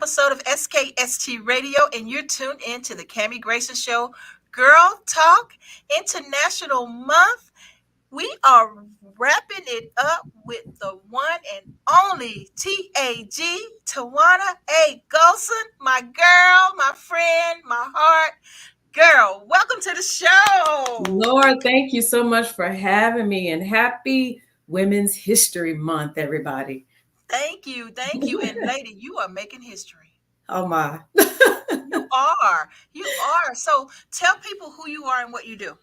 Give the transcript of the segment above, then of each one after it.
episode of SKST Radio, and you're tuned in to the Grayson Show, Girl Talk International Month. We are wrapping it up with the one and only TAG, Tijuana Gholson, my girl, my friend, my heart. Girl, welcome to the show. Lord, thank you so much for having me, and happy Women's History Month, everybody. Thank you. And lady, you are making history. Oh my. You are. You are. So tell people who you are and what you do.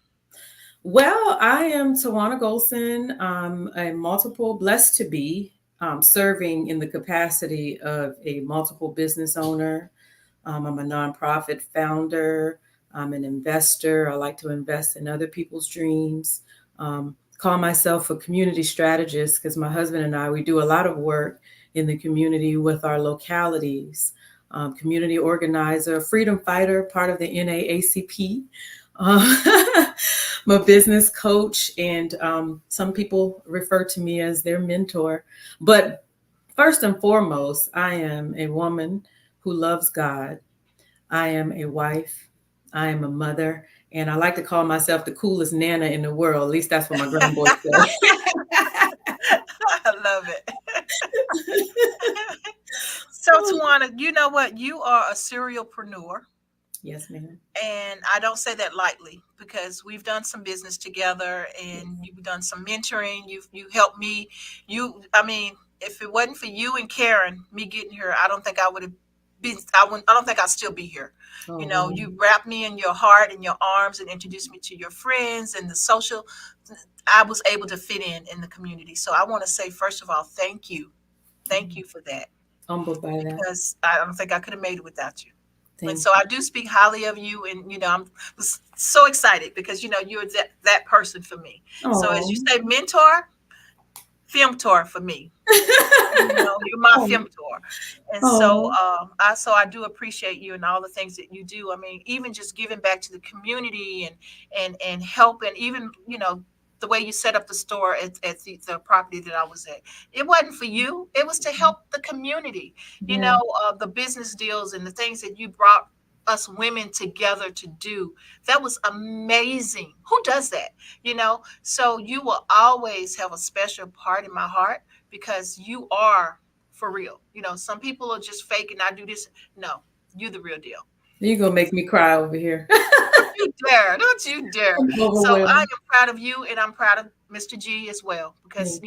Well, I am Tijuana Gholson. I'm a multiple blessed to be serving in the capacity of a multiple business owner. I'm a nonprofit founder. I'm an investor. I like to invest in other people's dreams. Call myself a community strategist because my husband and I, we do a lot of work in the community with our localities. Community organizer, freedom fighter, part of the NAACP. I'm a business coach, and some people refer to me as their mentor. But first and foremost, I am a woman who loves God. I am a wife. I am a mother. And I like to call myself the coolest Nana in the world. At least that's what my grandboys say. I love it. So, Tijuana, you know what? You are a serialpreneur. Yes, ma'am. And I don't say that lightly because we've done some business together and you've done some mentoring. You helped me. If it wasn't for you and Karen, me getting here, I don't think I would have been. I don't think I'd still be here. Oh, You wrapped me in your heart and your arms and introduced me to your friends and the social. I was able to fit in the community. So I want to say, first of all, thank you. Thank you for that. humbled by that. Because I don't think I could have made it without you. Thank And so I do speak highly of you, and I'm so excited because you're that person for me. Aw. So as you say, mentor, filmtor for me. You're my Oh. filmtor, and Oh. so I do appreciate you and all the things that you do. I mean, even just giving back to the community and helping, even the way you set up the store at the property that I was at. It wasn't for you. It was to help the community. Yeah. The business deals and the things that you brought us women together to do. That was amazing. Who does that? So you will always have a special part in my heart because you are for real. Some people are just fake and I do this. No, you're the real deal. You're going to make me cry over here. Don't you dare. So I am proud of you, and I'm proud of Mr. G as well, because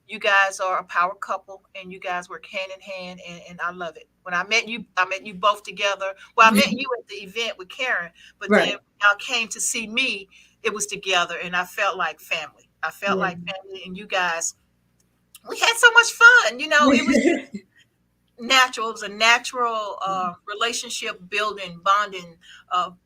you guys are a power couple and you guys work hand in hand, and I love it. When I met you both together. Well, I met you at the event with Karen, but then when y'all came to see me, it was together, and I felt like family. And you guys, we had so much fun. It was natural. It was a natural relationship building, bonding,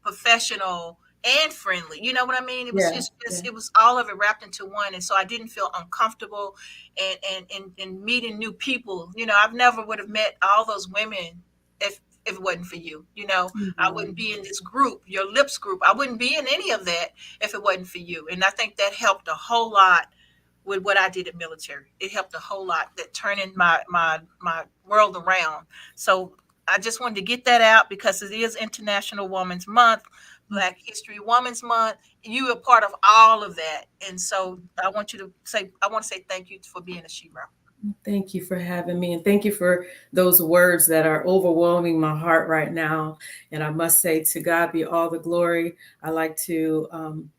professional and friendly. You know what I mean? It was it was all of it wrapped into one. And so I didn't feel uncomfortable and meeting new people. I've never would have met all those women if it wasn't for you. I wouldn't be in this group, your lips group. I wouldn't be in any of that if it wasn't for you. And I think that helped a whole lot with what I did in military. It helped a whole lot, that turning my world around. So I just wanted to get that out because it is International Women's Month, Black History Women's Month. You are part of all of that. And so I want to say thank you for being a She-Ro. Thank you for having me. And thank you for those words that are overwhelming my heart right now. And I must say, to God be all the glory. I like to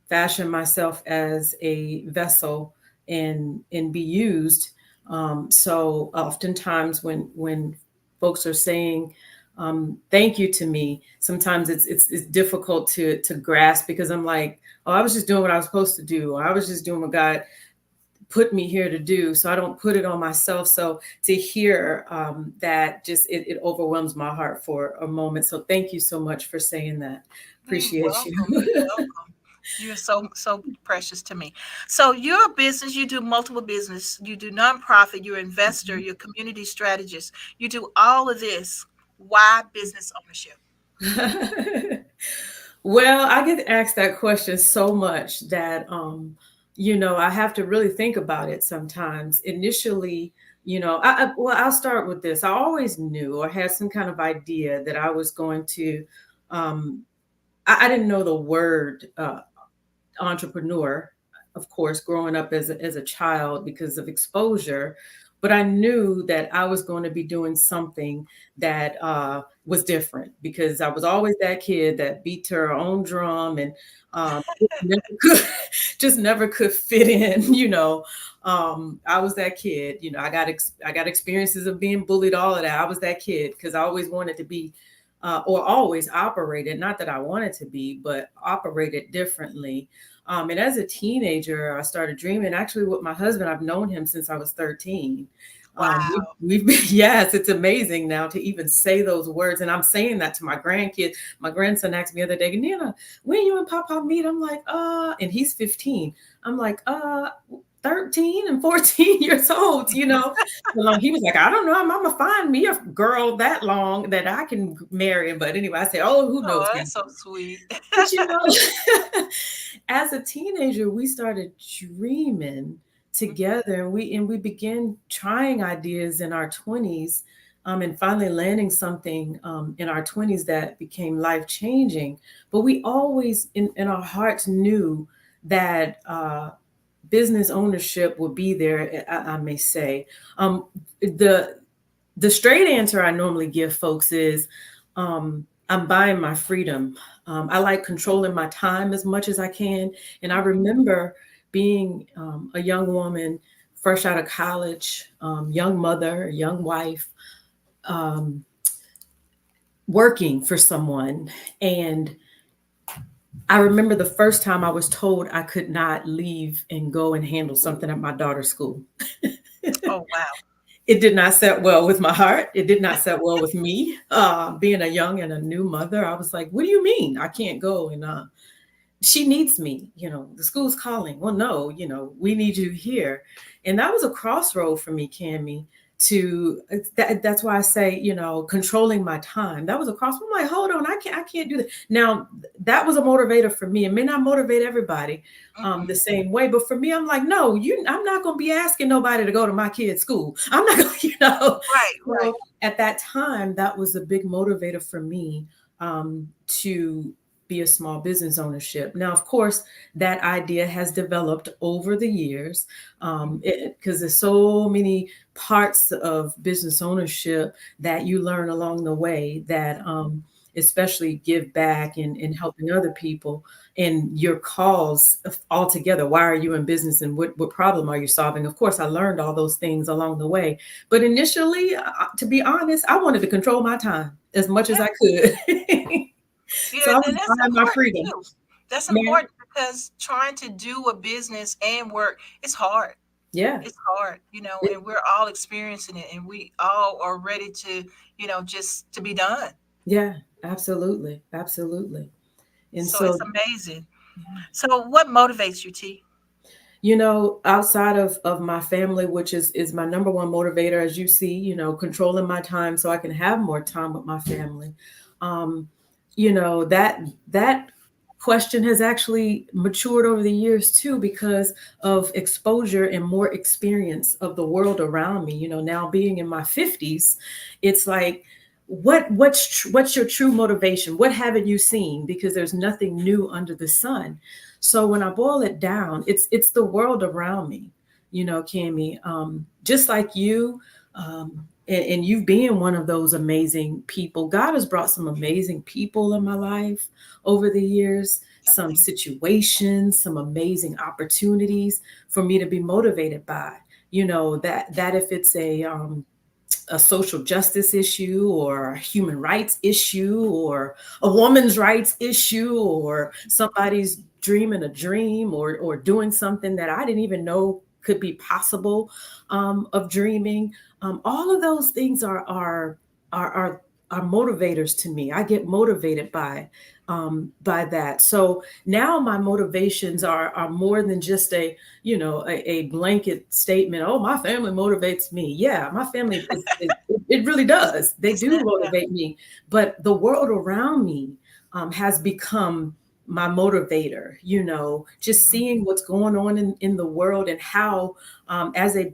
fashion myself as a vessel and be used. So oftentimes when folks are saying thank you to me, sometimes it's difficult to grasp because I'm like, oh, I was just doing what I was supposed to do. Or I was just doing what God put me here to do. So I don't put it on myself. So to hear that just it overwhelms my heart for a moment. So thank you so much for saying that. Appreciate you. You're welcome. You're so precious to me. So you're a business, you do multiple business, you do nonprofit, you're an investor, you're a community strategist. You do all of this. Why business ownership? Well, I get asked that question so much that I have to really think about it sometimes. Initially, Well, I'll start with this. I always knew or had some kind of idea that I was going to. Um, I didn't know the word entrepreneur, of course, growing up as a child because of exposure. But I knew that I was going to be doing something that was different because I was always that kid that beat to her own drum and never could, just never could fit in. I was that kid. I got experiences of being bullied, all of that. I was that kid because I always wanted to be or always operated, not that I wanted to be, but operated differently. And as a teenager, I started dreaming. Actually, with my husband, I've known him since I was 13. Wow. We've been, yes, it's amazing now to even say those words. And I'm saying that to my grandkids. My grandson asked me the other day, Nina, when you and Papa meet? I'm like, and he's 15. I'm like, 13 and 14 years old, he was like, I don't know. I'm gonna find me a girl that long that I can marry. But anyway, I said, oh, who knows? Oh, that's so sweet. But as a teenager, we started dreaming together, and we began trying ideas in our 20s, and finally landing something in our 20s that became life changing. But we always, in our hearts, knew that business ownership would be there. I may say, the the straight answer I normally give folks is I'm buying my freedom. I like controlling my time as much as I can. And I remember being a young woman, fresh out of college, young mother, young wife, um, working for someone. And I remember the first time I was told I could not leave and go and handle something at my daughter's school. Oh, wow. It did not set well with my heart. It did not set well with me. Being a young and a new mother, I was like, what do you mean I can't go? And she needs me, the school's calling. Well, no, we need you here. And that was a crossroad for me, Cammie, that's why I say, controlling my time. That was a crossroad. I'm like, hold on, I can't do that. Now, that was a motivator for me. It may not motivate everybody the same way, but for me, I'm like, no, I'm not going to be asking nobody to go to my kid's school. I'm not going to, Right, right. So at that time, that was a big motivator for me to be a small business ownership. Now, of course, that idea has developed over the years because there's so many parts of business ownership that you learn along the way that especially give back and helping other people and your calls altogether. Why are you in business and what problem are you solving? Of course, I learned all those things along the way. But initially, to be honest, I wanted to control my time as much as Yeah. I could. So I was And that's buying my important freedom. too. That's Man, important because trying to do a business and work, it's hard. yeah. It's hard, and we're all experiencing it and we all are ready to, just to be done. Yeah, absolutely. Absolutely. And So it's so, amazing. So what motivates you, T? outside of my family, which is my number one motivator, as you see, controlling my time so I can have more time with my family. Um, that question has actually matured over the years too because of exposure and more experience of the world around me. Now being in my 50s, it's like what's your true motivation? What haven't you seen? Because there's nothing new under the sun. So when I boil it down, it's the world around me, Cammie. Just like you, and you being one of those amazing people. God has brought some amazing people in my life over the years, some situations, some amazing opportunities for me to be motivated by. That if it's a social justice issue or a human rights issue or a woman's rights issue or somebody's dreaming a dream or doing something that I didn't even know could be possible of dreaming. All of those things are are motivators to me. I get motivated by that. So now my motivations are more than just a blanket statement. Oh, my family motivates me. Yeah, my family it really does. They It's do that. motivate me. But the world around me has become my motivator. Just Mhm. seeing what's going on in the world and how as a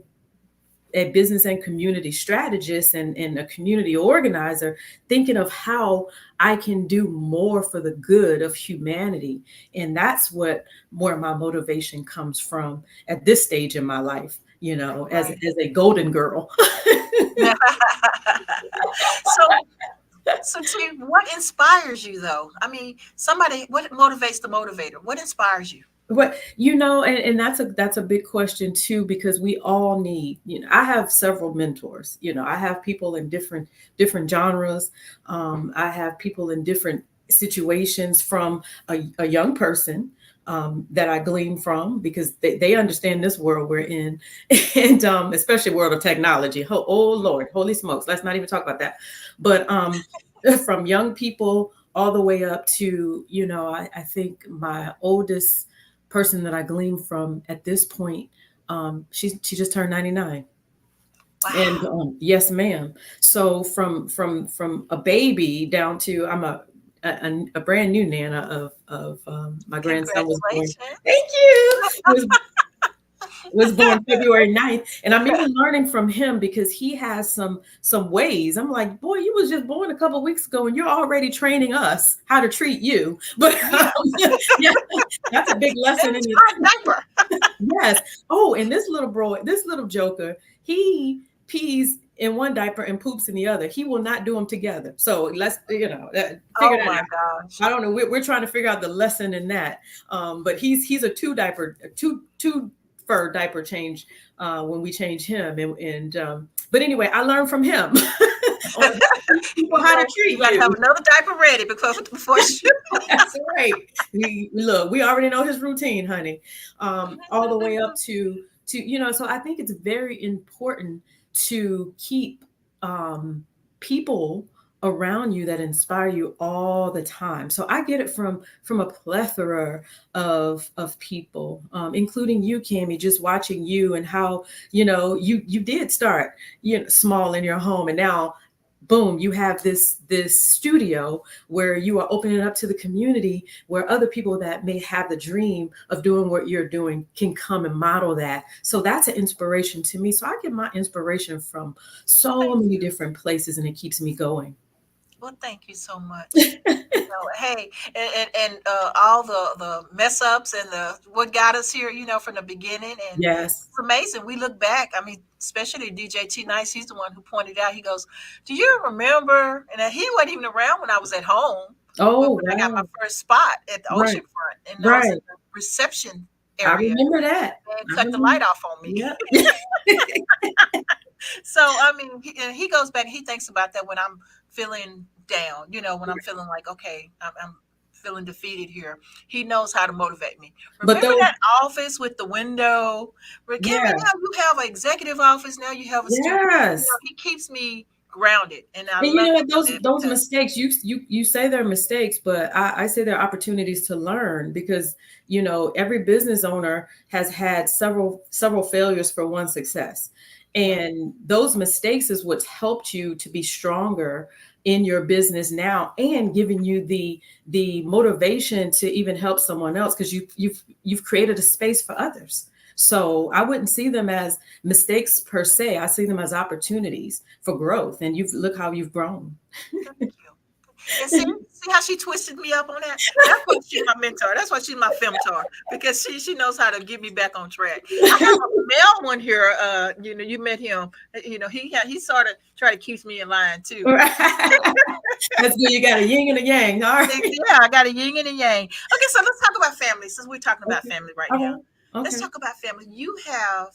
a business and community strategist and a community organizer, thinking of how I can do more for the good of humanity. And that's what more of my motivation comes from at this stage in my life, Right. as a golden girl. So, so T, what inspires you though? I mean, what motivates the motivator? What inspires you? But and that's a big question too, because we all need, I have several mentors. I have people in different genres. I have people in different situations, from a young person that I glean from, because they understand this world we're in, and especially world of technology. Oh Lord, holy smokes, let's not even talk about that. But from young people all the way up to, I think my oldest person that I glean from at this point, she just turned 99. And Wow. yes, ma'am. So from a baby down to, I'm a brand new nana of my grandson was born. Congratulations. Thank you. Was born February 9th. And I'm even learning from him, because he has some ways. I'm like, boy, you was just born a couple of weeks ago and you're already training us how to treat you. But Yeah. yeah, that's a big lesson in Change it. my diaper. Yes. Oh, and this little joker, he pees in one diaper and poops in the other. He will not do them together. So let's, figure Oh that my out. gosh. I don't know. We're trying to figure out the lesson in that. But he's a two fur diaper change when we change him. And but anyway, I learned from him on people how to You treat got to you. have another diaper ready before shoot. That's right. We already know his routine, honey. All the way up to So I think it's very important to keep people around you that inspire you all the time. So I get it from a plethora of people, including you, Cammie. Just watching you and how you did start small in your home, and now boom, you have this studio where you are opening it up to the community, where other people that may have the dream of doing what you're doing can come and model that. So that's an inspiration to me. So I get my inspiration from so Thank many you. different places, and it keeps me going. Well, thank you so much. Hey, and all the mess ups and the what got us here, from the beginning, and Yes. it's amazing. We look back. I mean, especially DJ T Nice. He's the one who pointed out. He goes, "Do you remember?" And he wasn't even around when I was at home, when Oh, I got my wow. first spot at the Right. ocean front, and I was in Right. the reception I area remember that. and I cut the light remember. off on me. Yeah. So I mean, he goes back. He thinks about that when I'm feeling down. When I'm feeling like, okay, I'm feeling defeated here. He knows how to motivate me. But Remember those, that office with the window? Kimmy, yeah. now you have an executive office. Now you have a studio. Yes. He keeps me grounded, and I And you love know him what? for Those that those because mistakes, you say they're mistakes, but I say they're opportunities to learn, because every business owner has had several failures for one success, yeah, and those mistakes is what's helped you to be stronger in your business now, and giving you the motivation to even help someone else, because you've created a space for others. So I wouldn't see them as mistakes per se. I see them as opportunities for growth. And look how you've grown. thank you. And see how she twisted me up on that? That's why she's my mentor. That's why she's my femtor, because she knows how to get me back on track. I have a male one here. You met him. He sort of try to keep me in line too. That's good. You got a yin and a yang. All right. Yeah, I got a yin and a yang. Okay, so let's talk about family since we're talking about Okay. family right All now. right. Let's Okay. talk about family. You have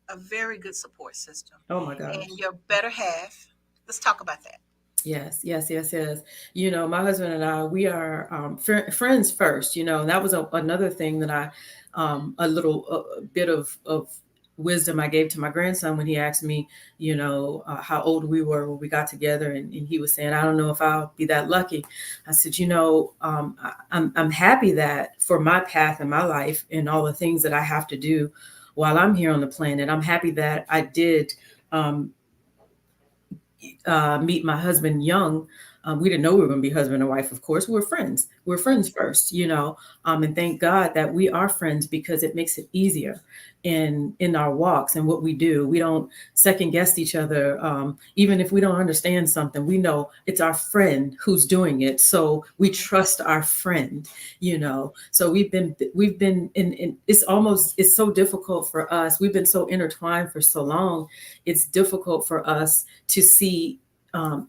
a very good support system, Oh my and gosh. your better half. Let's talk about that. Yes, yes, yes, yes. My husband and I, we are friends first. And that was another thing that a little bit of wisdom I gave to my grandson when he asked me, how old we were when we got together, and he was saying, I don't know if I'll be that lucky. I said, I'm happy that for my path in my life and all the things that I have to do while I'm here on the planet, I'm happy that I did. Meet my husband young, We didn't know we were going to be husband and wife. Of course, we were friends. We're friends first, and thank God that we are friends, because it makes it easier in our walks and what we do. We don't second guess each other. Even if we don't understand something, we know it's our friend who's doing it. So we trust our friend, So we've been in it's so difficult for us. We've been so intertwined for so long. It's difficult for us to see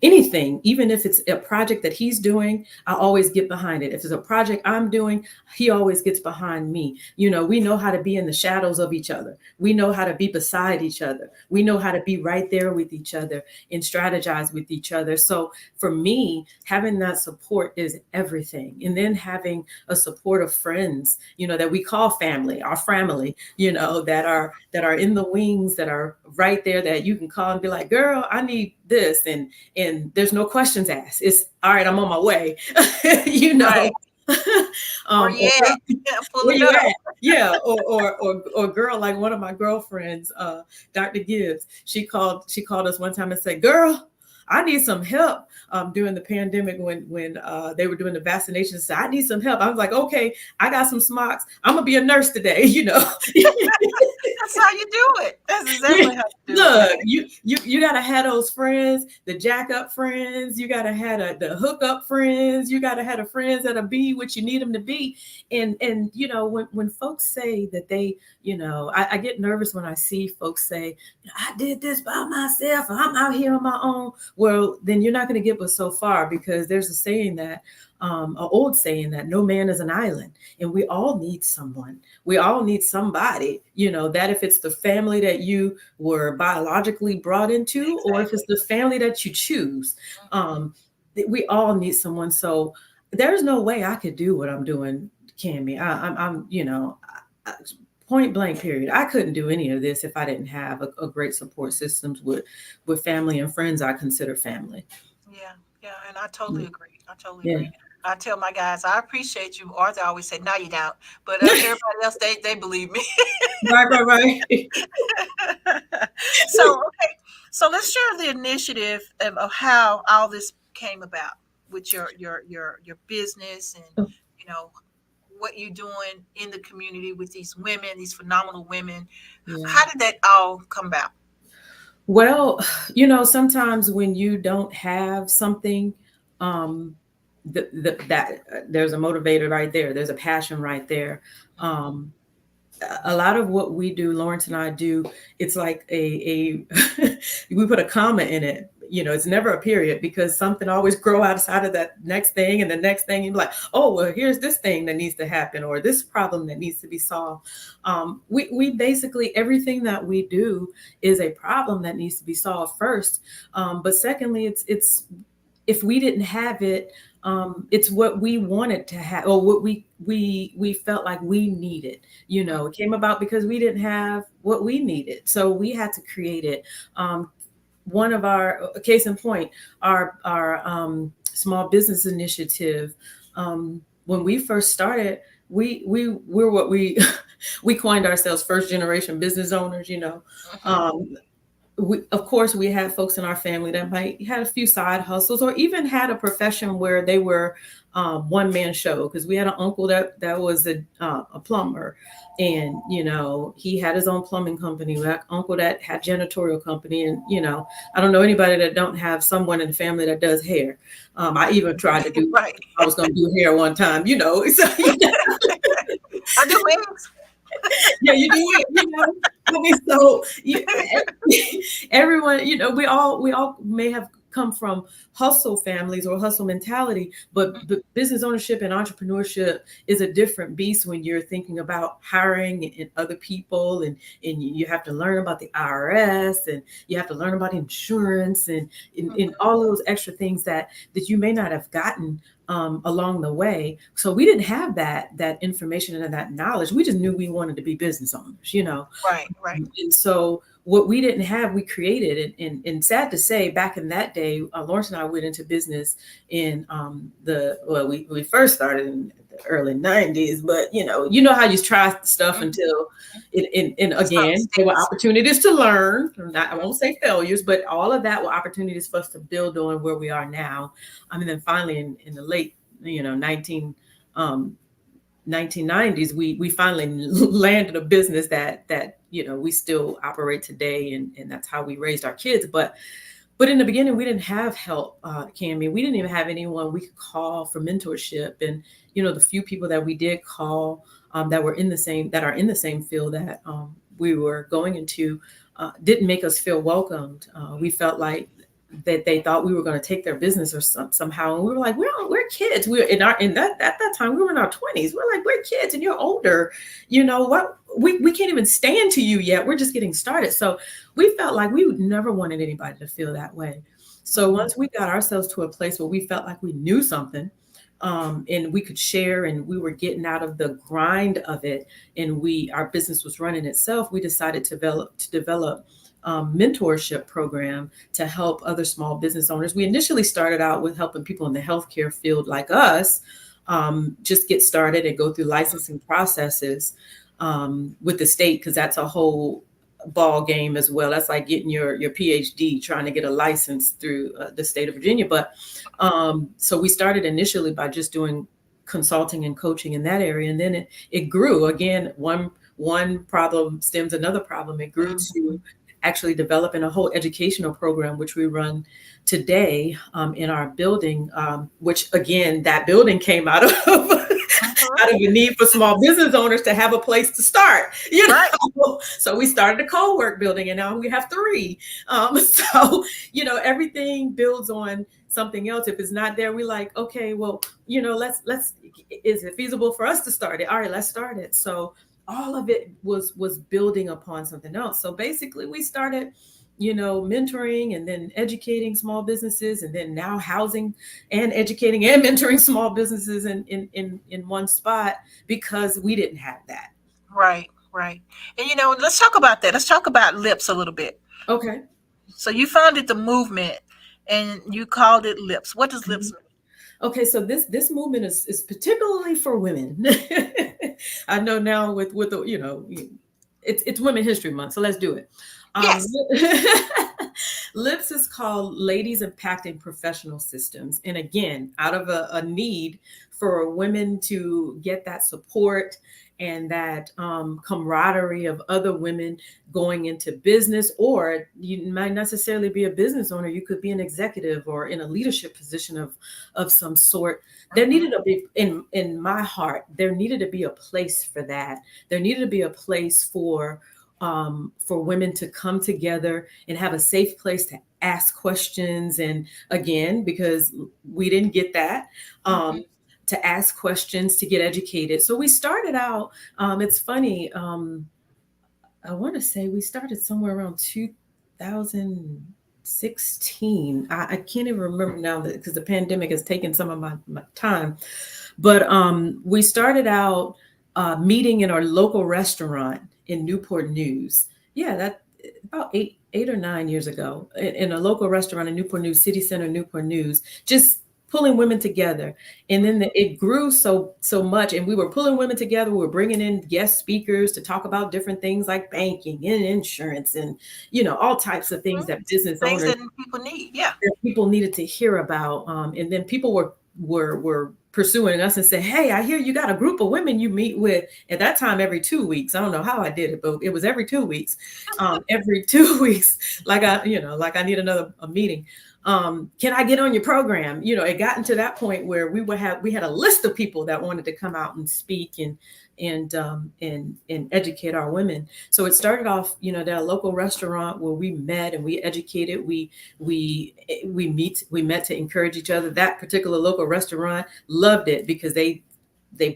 anything, even if it's a project that he's doing, I always get behind it. If it's a project I'm doing, he always gets behind me. We know how to be in the shadows of each other. We know how to be beside each other. We know how to be right there with each other and strategize with each other. So for me, having that support is everything. And then having a support of friends, that we call family, our family, that are in the wings, that are right there, that you can call and be like, girl, I need this, and there's no questions asked. It's all right, I'm on my way. Right. Where you Or at? Yeah, where pulling you up. at? Yeah, or girl, like one of my girlfriends, Dr. Gibbs, she called us one time and said, girl, I need some help. During the pandemic, when they were doing the vaccinations, so I need some help. I was like, okay, I got some smocks. I'm gonna be a nurse today. That's how you do it. That's exactly how you do it, Look, right? you gotta have those friends, the jack up friends. You gotta have the hook up friends. You gotta have the friends that'll be what you need them to be. And when folks say that they, I get nervous when I see folks say, I did this by myself. I'm out here on my own. Well, then you're not gonna get us so far, because there's a saying that, an old saying, that no man is an island, and we all need someone. We all need somebody, that if it's the family that you were biologically brought into, or if it's Exactly. the family that you choose, Mhm. we all need someone. So there's no way I could do what I'm doing, Cammy. I'm I- point blank period. I couldn't do any of this if I didn't have a great support systems with family and friends I consider family. Yeah, yeah, and I totally agree. I totally Yeah. agree. I tell my guys, I appreciate you. Arthur always said, "No, you don't," but everybody else, they believe me. Right, right, right. So okay, so let's share the initiative of how all this came about with your business, and you know what you're doing in the community with these women, these phenomenal women. Yeah. How did that all come about? Well, sometimes when you don't have something, um, that there's a motivator right there. There's a passion right there. Um, a lot of what we do, Lawrence and I do, it's like we put a comma in it. It's never a period, because something always grow outside of that next thing and the next thing. And be like, oh, well, here's this thing that needs to happen, or this problem that needs to be solved. We basically, everything that we do is a problem that needs to be solved first. But secondly, it's if we didn't have it, it's what we wanted to have, or what we felt like we needed. It came about because we didn't have what we needed, so we had to create it. One of our case in point, our small business initiative. When we first started, we're what we we coined ourselves first generation business owners. Mhm. Um, of course, we had folks in our family that might had a few side hustles, or even had a profession where they were one man show. Because we had an uncle that was a plumber, and he had his own plumbing company. We had an uncle that had janitorial company, and I don't know anybody that don't have someone in the family that does hair. I even tried to do. Right. I was going to do hair one time, so I do wings. yeah, you do it. I mean, so everyone, we all may have come from hustle families or hustle mentality, but business ownership and entrepreneurship is a different beast when you're thinking about hiring and other people, and you have to learn about the IRS, and you have to learn about insurance, and all those extra things that you may not have gotten along the way. So we didn't have that information and that knowledge. We just knew we wanted to be business owners. Right, right. And so what we didn't have, we created. And sad to say, back in that day, Lawrence and I went into business in we first started in the early 90s, but you know how you try stuff Mhm. until and Something again, there were sticks. opportunities to learn. Not, I Mhm. won't say failures, but all of that were opportunities for us to build on where we are now. I mean, then finally in the late, 1990s, we finally landed a business that we still operate today, and that's how we raised our kids. But in the beginning, we didn't have help, Cami. We didn't even have anyone we could call for mentorship. And the few people that we did call, that were in the same that are in the same field that we were going into, didn't make us feel welcomed. We felt like that they thought we were going to take their business or somehow, and we were like, we're kids. We're in that at that time we were in our 20s. We're like, we're kids, and you're older. What we can't even stand to you yet. We're just getting started. So we felt like we would never wanted anybody to feel that way. So Mhm. once we got ourselves to a place where we felt like we knew something, and we could share, and we were getting out of the grind of it, and our business was running itself, we decided to develop mentorship program to help other small business owners. We initially started out with helping people in the healthcare field like us, just get started and go through licensing processes with the state, because that's a whole ball game as well. That's like getting your PhD, trying to get a license through the state of Virginia. But so we started initially by just doing consulting and coaching in that area, and then it grew. Again, one problem stems another problem. It grew to Mhm. actually developing a whole educational program, which we run today in our building, which again, that building came out of Mhm. out of a need for small business owners to have a place to start. Right. So we started a co-work building, and now we have three. So everything builds on something else. If it's not there, we like, okay, well, let's is it feasible for us to start it? All right, let's start it. So all of it was building upon something else. So basically we started mentoring and then educating small businesses, and then now housing and educating and mentoring small businesses in one spot, because we didn't have that. Right. Right. And let's talk about that. Let's talk about lips a little bit. Okay. So you founded the movement and you called it lips. What does lips Mhm. mean? Okay, so this movement is particularly for women. I know now with the it's Women History Month, so let's do it. Um, Yes. LIPS is called Ladies Impacting Professional Systems, and again, out of a need for women to get that support and that camaraderie of other women going into business. Or you might necessarily be a business owner, you could be an executive or in a leadership position of some sort. There Mhm. needed to be, in my heart, there needed to be a place for that. There needed to be a place for women to come together and have a safe place to ask questions. And again, because we didn't get that, Mhm. to ask questions, to get educated. So we started out, it's funny, I want to say we started somewhere around 2016. I can't even remember now, because the pandemic has taken some of my time. But we started out meeting in our local restaurant in Newport News. Yeah, that about 8 or 9 years ago, in a local restaurant in Newport News, City Center, Newport News, just pulling women together. And then it grew so much, and we were pulling women together. We were bringing in guest speakers to talk about different things like banking and insurance, and all types of things Mhm. that business Things owners, that people need. Yeah. that people needed to hear about. And then people were pursuing us and said, "Hey, I hear you got a group of women you meet with at that time every 2 weeks." I don't know how I did it, but it was every 2 weeks. Every 2 weeks, like I need another a meeting. Can I get on your program? It gotten to that point where we had a list of people that wanted to come out and speak and educate our women. So it started off, at a local restaurant where we met and we educated. We met to encourage each other. That particular local restaurant loved it because they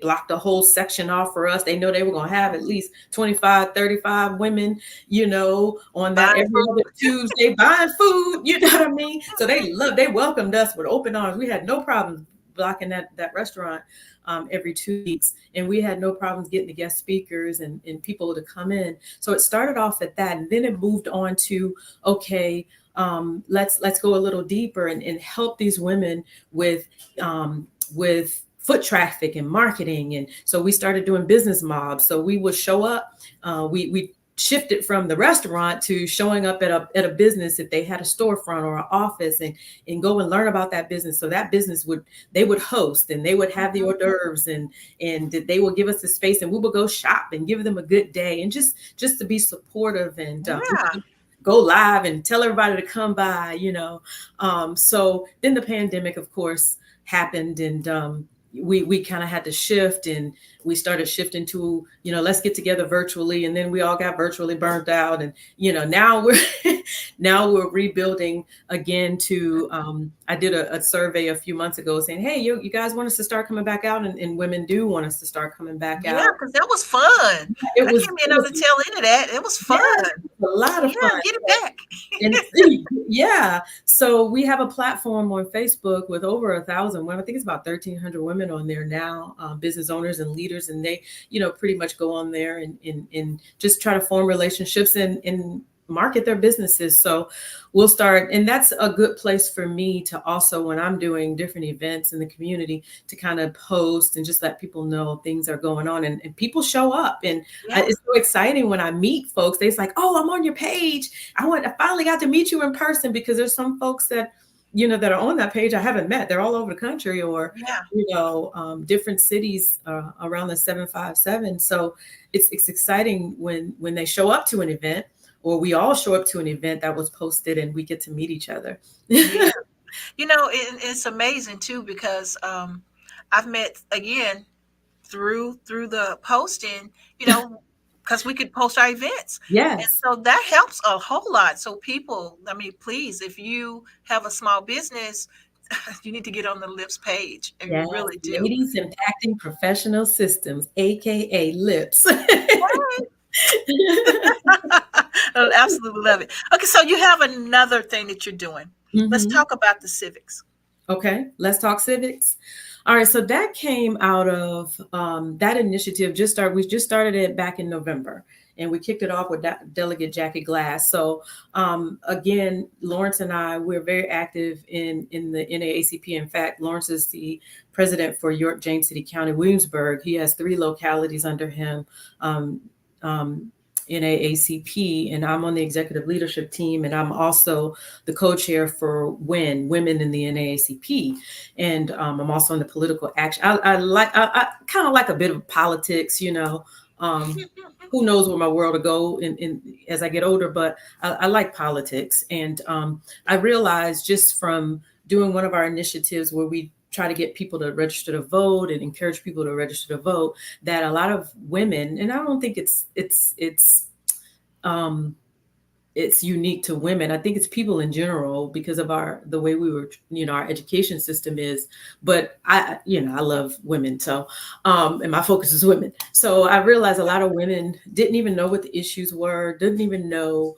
blocked a whole section off for us. They know they were going to have at least 25, 35 women, on that Buying every other food. Tuesday buying food. You know what I mean? So they welcomed us with open arms. We had no problem blocking that restaurant every 2 weeks, and we had no problems getting the guest speakers and people to come in. So it started off at that, and then it moved on to, okay, let's go a little deeper and help these women with foot traffic and marketing. And so we started doing business mobs. So we would show up. We shifted from the restaurant to showing up at a business if they had a storefront or an office, and go and learn about that business. So that business they would host, and they would have the hors d'oeuvres, and they would give us the space, and we would go shop and give them a good day, and just to be supportive, and go live and tell everybody to come by, so then the pandemic, of course, happened, and we kind of had to shift, and we started shifting to, let's get together virtually. And then we all got virtually burnt out. And, now we're rebuilding again to, I did a survey a few months ago saying, hey, you guys want us to start coming back out? And women do want us to start coming back out. Yeah, because that was fun. I can't be able to tell into that. It was fun. A lot of fun. Get it back. Yeah. So we have a platform on Facebook with over 1,000 women. I think it's about 1,300 women on there now, business owners and leaders. And they, pretty much go on there and just try to form relationships and market their businesses. So we'll start. And that's a good place for me to also, when I'm doing different events in the community, to kind of post and just let people know things are going on, and people show up. And it's so exciting when I meet folks. They're like, oh, I'm on your page. I finally got to meet you in person, because there's some folks that, that are on that page I haven't met. They're all over the country, or, different cities around the 757. So it's exciting when they show up to an event, or we all show up to an event that was posted, and we get to meet each other. Yeah. It's amazing too, because I've met, again, through the posting, because we could post our events. Yes. And so that helps a whole lot. So people, please, if you have a small business, you need to get on the LIPS page. And you really do. Ladies Impacting Professional Systems, AKA LIPS. I absolutely love it. Okay, so you have another thing that you're doing. Mm-hmm. Let's talk about the civics. Okay, let's talk civics. All right, so that came out of that initiative. We just started it back in November, and we kicked it off with Delegate Jackie Glass. So again, Lawrence and I, we're very active in the NAACP. In fact, Lawrence is the president for York, James City County, Williamsburg. He has 3 localities under him. NAACP, and I'm on the executive leadership team, and I'm also the co-chair for Women in the NAACP, and I'm also in the political action. I kind of like a bit of politics, who knows where my world will go in as I get older, but I like politics. And I realized, just from doing one of our initiatives where we try to get people to register to vote and encourage people to register to vote, that a lot of women, and I don't think it's unique to women. I think it's people in general, because of the way we were, our education system is. But I love women. So, and my focus is women. So I realized a lot of women didn't even know what the issues were, didn't even know,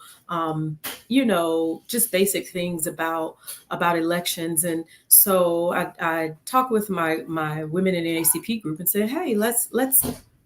just basic things about elections. And so I talked with my Women in the NAACP group and said, hey, let's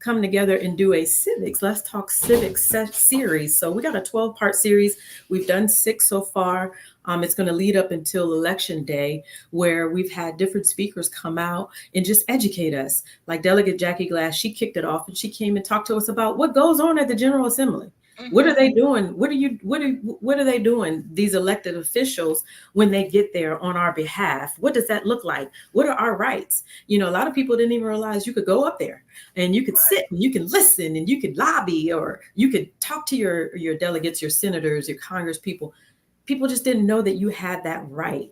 come together and do a civics. Let's talk civics series. So we got a 12-part series. We've done 6 so far. It's going to lead up until Election Day, where we've had different speakers come out and just educate us. Like Delegate Jackie Glass, she kicked it off, and she came and talked to us about what goes on at the General Assembly. Mm-hmm. What are they doing? What are they doing, these elected officials, when they get there on our behalf? What does that look like? What are our rights? A lot of people didn't even realize you could go up there and you could sit and you can listen and you could lobby, or you could talk to your delegates, your senators, your Congress people. People just didn't know that you had that right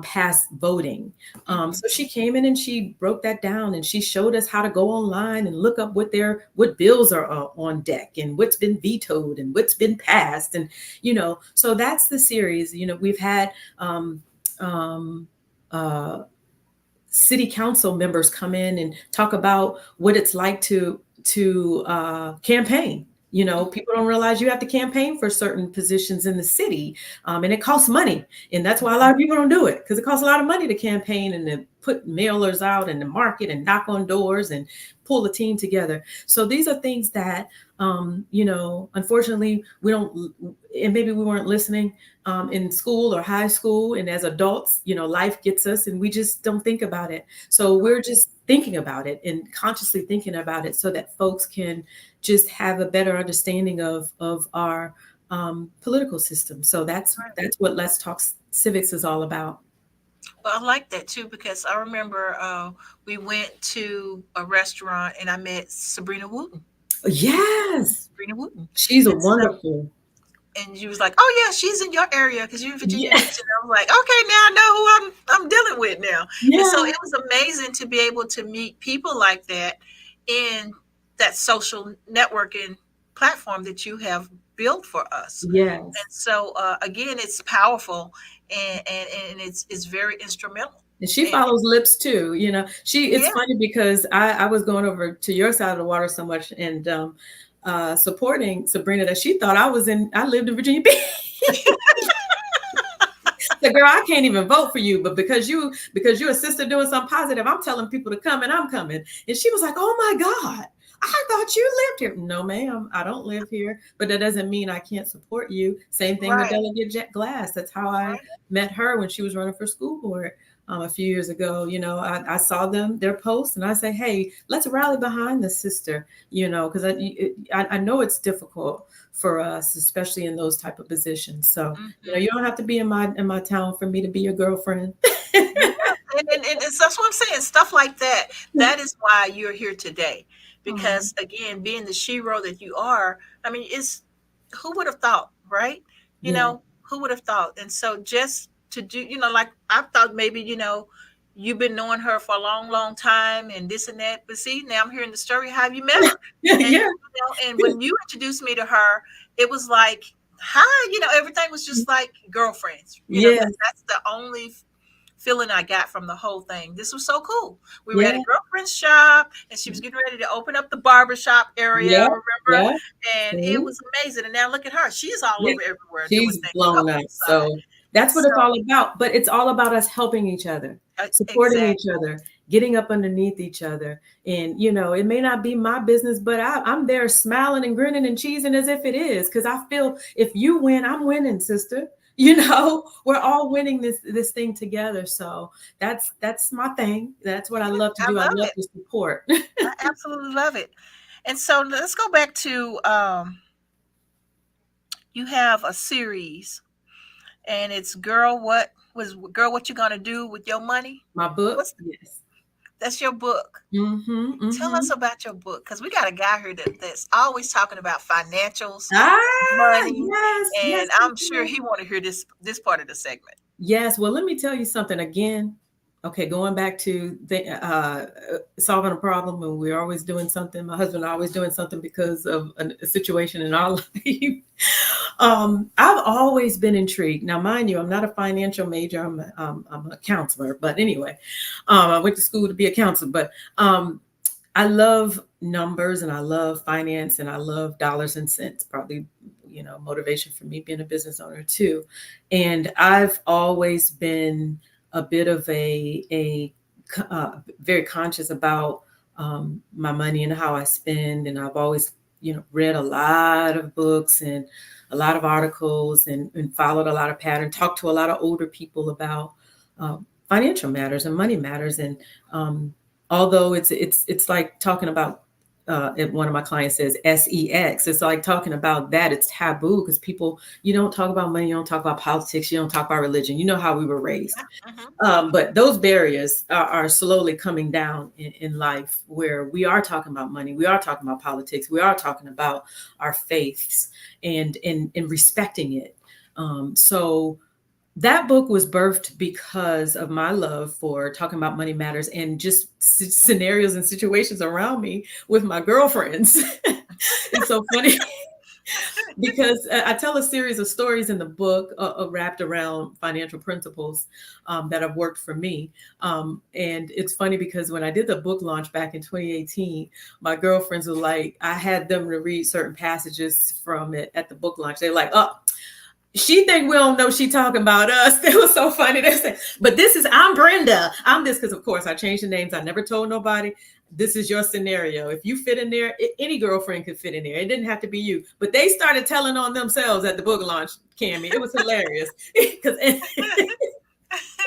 past voting. So she came in and she broke that down, and she showed us how to go online and look up what bills are on deck, and what's been vetoed and what's been passed. And, so that's the series. We've had city council members come in and talk about what it's like to campaign. People don't realize you have to campaign for certain positions in the city, and it costs money. And that's why a lot of people don't do it, because it costs a lot of money to campaign in the put mailers out in the market and knock on doors and pull a team together. So these are things that, unfortunately, we don't, and maybe we weren't listening in school or high school. And as adults, life gets us and we just don't think about it. So we're just thinking about it and consciously thinking about it so that folks can just have a better understanding of our political system. So that's what Let's Talk Civics is all about. Well, I like that too because I remember we went to a restaurant and I met Sabrina Wooten. Yes, Sabrina Wooten. she's a And so, wonderful. and she was like, "Oh yeah, she's in your area because you're in Virginia Yeah, Beach." And I was like, "Okay, now I know who I'm dealing with now." And so yeah, it was amazing to be able to meet people like that in that social networking platform that you have built for us. yes. And so again, it's powerful and it's very instrumental. And she And follows lips too. It's yeah, funny because I was going over to your side of the water so much and supporting Sabrina that she thought I lived in Virginia Beach. The girl, I can't even vote for you, but because you're a sister doing something positive, I'm telling people to come and I'm coming. And she was like, "Oh my God, I thought you lived here." No, ma'am, I don't live here, but that doesn't mean I can't support you. Same thing with right, Delegate Jet Glass. That's how I right. met her when she was running for school board a few years ago. I saw their posts and I say, "Hey, let's rally behind the sister," because I know it's difficult for us, especially in those type of positions. So, Hmm. you don't have to be in my town for me to be your girlfriend. Yeah, and that's what I'm saying. Stuff like that. That is why you're here today. Oh, Because again, being the shero that you are, I mean, it's who would have thought, right? yeah, Who would have thought? And so just to do, like I thought maybe, you've been knowing her for a long, long time and this and that. But see, now I'm hearing the story how you met her. And yeah, and when you introduced me to her, it was like, hi, everything was just like girlfriends, yeah, because that's the only feeling I got from the whole thing. This was so cool. We were at a yeah, girlfriend's shop and she was getting ready to open up the barbershop area, yeah, remember? yeah. And it Mhm. was amazing. And now look at her. She's all Yeah, over everywhere doing she's things blown up. couples. So that's what So it's all about. But it's all about us helping each other, supporting each exactly. other, getting up underneath each other. And it may not be my business, but I'm there smiling and grinning and cheesing as if it is, because I feel if you win, I'm winning, sister. We're all winning this thing together. So that's my thing. That's what I Yeah, love to I do. I love love it. to support. I absolutely love it. And so let's go back to you have a series and it's girl what you gonna do with your money? My book, What's yes. That's your book. Mm-hmm. Tell us Mm-hmm. about your book because we got a guy here that's always talking about financials, Ah, money, yes, yes, and yes, I'm sure yes. he want to hear this part of the segment. Yes. Well, let me tell you something again. Okay, going back to solving a problem, and we're always doing something. My husband always doing something because of a situation in our life. I've always been intrigued. Now, mind you, I'm not a financial major. I'm a counselor, but anyway, I went to school to be a counselor. But I love numbers and I love finance and I love dollars and cents. Probably, motivation for me being a business owner too. And I've always been a bit of a very conscious about my money and how I spend. And I've always, read a lot of books and a lot of articles and followed a lot of patterns, talked to a lot of older people about financial matters and money matters. And although it's like talking about one of my clients says sex, it's like talking about that. It's taboo because people, you don't talk about money, you don't talk about politics, you don't talk about religion. You know how we were raised. Hmm. But those barriers are slowly coming down in life, where we are talking about money, we are talking about politics, we are talking about our faiths and respecting it. So that book was birthed because of my love for talking about money matters and just scenarios and situations around me with my girlfriends. It's so funny because I tell a series of stories in the book wrapped around financial principles that have worked for me. And it's funny because when I did the book launch back in 2018, my girlfriends were like, I had them to read certain passages from it at the book launch. They're like, oh, she think we don't know she talking about us. That was so funny. They say, but this is I'm Brenda. I'm this because of course I changed the names. I never told nobody. This is your scenario. If you fit in there, any girlfriend could fit in there. It didn't have to be you. But they started telling on themselves at the book launch, Cammie. It was hilarious. Because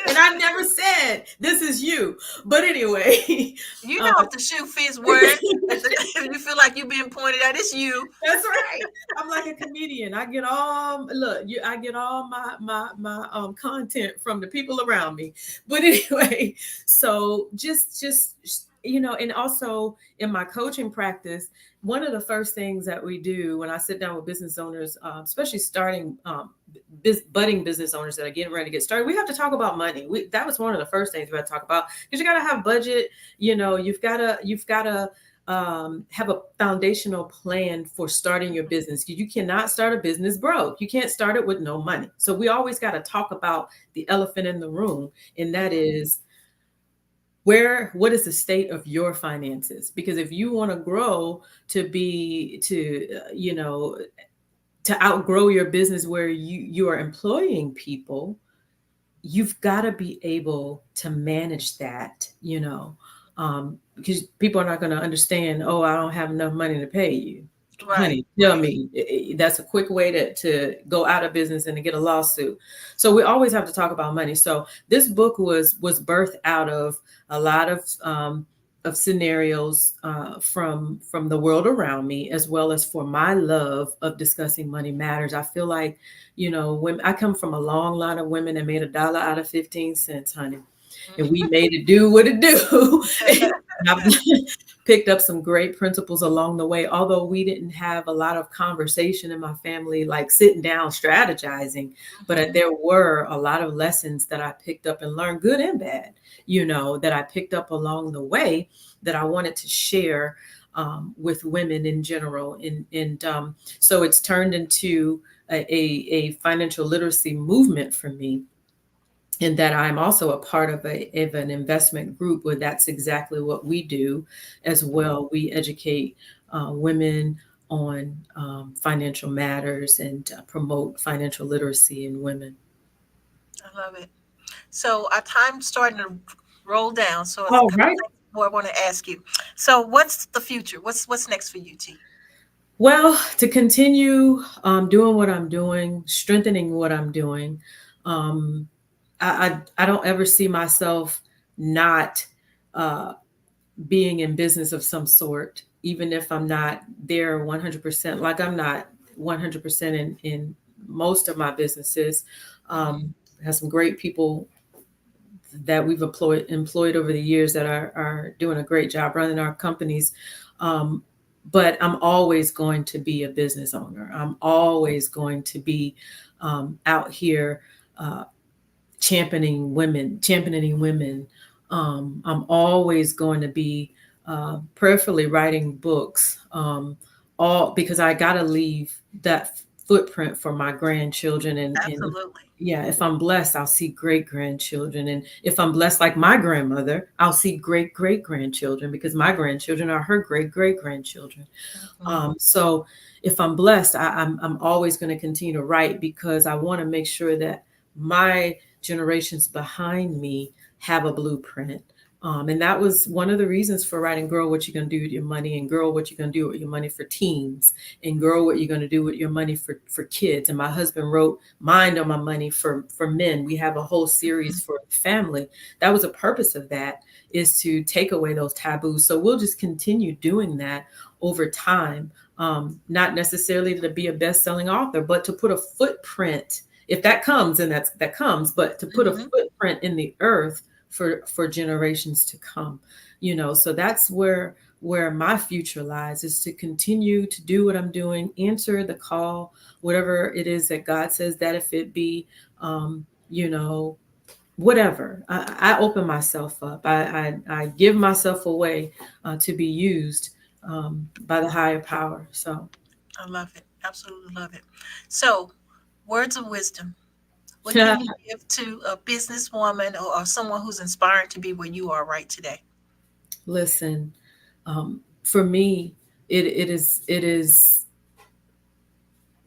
and I never said this is you. But anyway, You know, if the shoe fits where if you feel like you're being pointed at, it's you. that's right. I'm like a comedian. I get all look, I get all my content from the people around me. But anyway, so just and also in my coaching practice, one of the first things that we do when I sit down with business owners, especially starting budding business owners that are getting ready to get started, we have to talk about money. That was one of the first things we had to talk about because you got to have budget. You've got to have a foundational plan for starting your business. You cannot start a business broke. You can't start it with no money. So we always got to talk about the elephant in the room, and that is what is the state of your finances? Because if you want to grow to outgrow your business where you are employing people, you've got to be able to manage that, because people are not going to understand, oh, I don't have enough money to pay you. Right, Honey, tell right. me, that's a quick way to go out of business and to get a lawsuit. So we always have to talk about money. So this book was birthed out of a lot of scenarios from the world around me, as well as for my love of discussing money matters. I feel like, when I come from a long line of women that made $1 out of 15 cents, honey, and we made it do what it do. And I've picked up some great principles along the way, although we didn't have a lot of conversation in my family, like sitting down strategizing. But there were a lot of lessons that I picked up and learned, good and bad, that I picked up along the way that I wanted to share with women in general. And so it's turned into a financial literacy movement for me, and that I'm also a part of an investment group where that's exactly what we do as well. We educate women on financial matters and promote financial literacy in women. I love it. So our time's starting to roll down. So it's a All couple right. things more I want to ask you. So what's the future? What's next for you, T? Well, to continue doing what I'm doing, strengthening what I'm doing, um, I don't ever see myself not uh, being in business of some sort, even if I'm not there 100%, like I'm not 100% in most of my businesses. Mm-hmm. Have some great people that we've employed over the years that are doing a great job running our companies. Um, but I'm always going to be a business owner. I'm always going to be out here uh, championing women. I'm always going to be prayerfully writing books, all because I got to leave that footprint for my grandchildren. And Absolutely. yeah, if I'm blessed, I'll see great grandchildren. And if I'm blessed like my grandmother, I'll see great great grandchildren because my grandchildren are her great great grandchildren. Mm-hmm. So if I'm blessed, I'm always going to continue to write because I want to make sure that my generations behind me have a blueprint. And that was one of the reasons for writing Girl, What You Gonna Do with Your Money, and Girl, What You Gonna Do with Your Money for Teens, and Girl, What You Gonna Do with Your Money for kids. And my husband wrote Mind on My Money for men. We have a whole series for family. That was a purpose of that, is to take away those taboos. So we'll just continue doing that over time. Not necessarily to be a best-selling author, but to put a footprint, if that comes, and that comes, but to put a Mm-hmm. footprint in the earth for generations to come. So that's where my future lies, is to continue to do what I'm doing, answer the call, whatever it is that God says, that if it be whatever, I open myself up. I give myself away to be used by the higher power. So I love it. Absolutely love it. So, words of wisdom. What can you give to a businesswoman or someone who's inspiring to be where you are right today? listen, for me, it is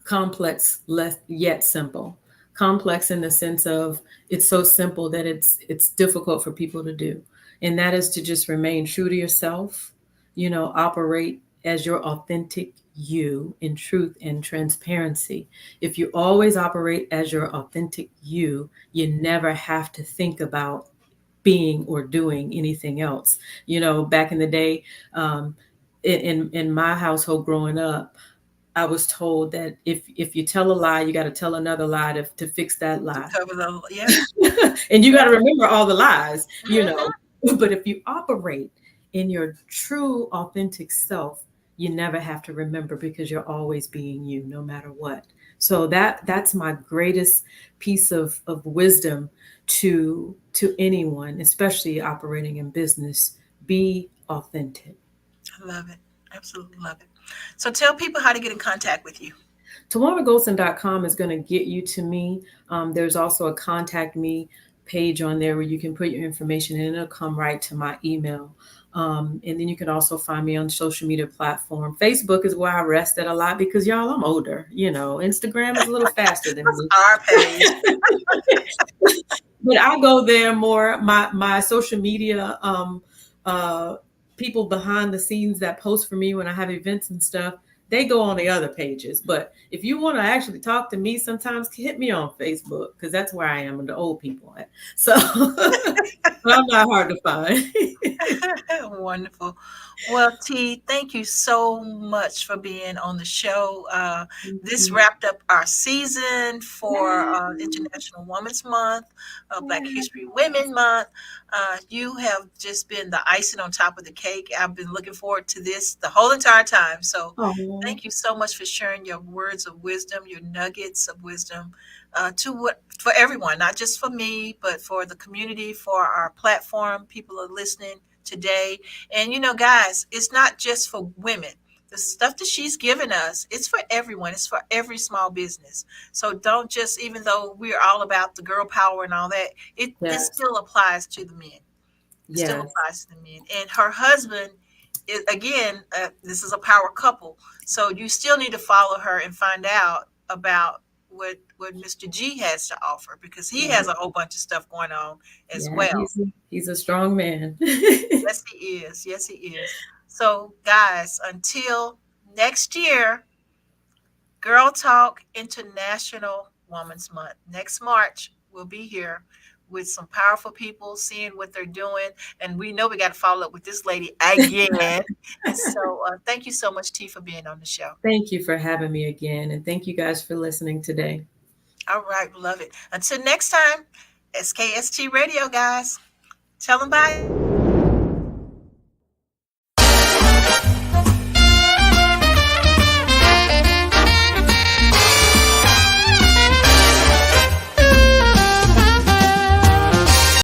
complex, less yet simple. Complex in the sense of it's so simple that it's difficult for people to do. And that is to just remain true to yourself, operate as your authentic you in truth and transparency. If you always operate as your authentic you never have to think about being or doing anything else. Back in the day, in my household growing up, I was told that if you tell a lie, you got to tell another lie to fix that To lie. cover the, yeah. And you got to Yeah. remember all the lies, Hmm. But if you operate in your true, authentic self, you never have to remember because you're always being you, no matter what. So that's my greatest piece of wisdom to anyone, especially operating in business. Be authentic. I love it. Absolutely love it. So tell people how to get in contact with you. TijuanaGholson.com is going to get you to me. There's also a contact me page on there where you can put your information in and it'll come right to my email. And then you can also find me on social media platform. Facebook is where I rest at a lot because y'all, I'm older. Instagram is a little faster than That's me. our page. But I go there more. My social media uh, people behind the scenes that post for me when I have events and stuff, they go on the other pages. But if you want to actually talk to me, sometimes hit me on Facebook because that's where I am and the old people at. So I'm not hard to find. Wonderful. Well, T, thank you so much for being on the show. Thank This you. wrapped up our season for Yes, International Women's Month, Black History yes. Women Month. You have just been the icing on top of the cake. I've been looking forward to this the whole entire time. So Oh, thank you so much for sharing your words of wisdom, your nuggets of wisdom for everyone, not just for me, but for the community, for our platform. People are listening today. And guys, it's not just for women. The stuff that she's given us, it's for everyone. It's for every small business. So don't just, even though we're all about the girl power and all that, it yes, still applies to the men. It still yes, applies to the men. And her husband is, again, this is a power couple. So you still need to follow her and find out about what Mr. G has to offer, because he yeah, has a whole bunch of stuff going on as yeah. well. He's a strong man. Yes, he is. Yes, he is. So, guys, until next year, Girl Talk International Women's Month. Next March, we'll be here with some powerful people, seeing what they're doing. And we know we got to follow up with this lady again. And so, thank you so much, T, for being on the show. Thank you for having me again, and thank you guys for listening today. All right, love it. Until next time, SKST Radio, guys. Tell them bye.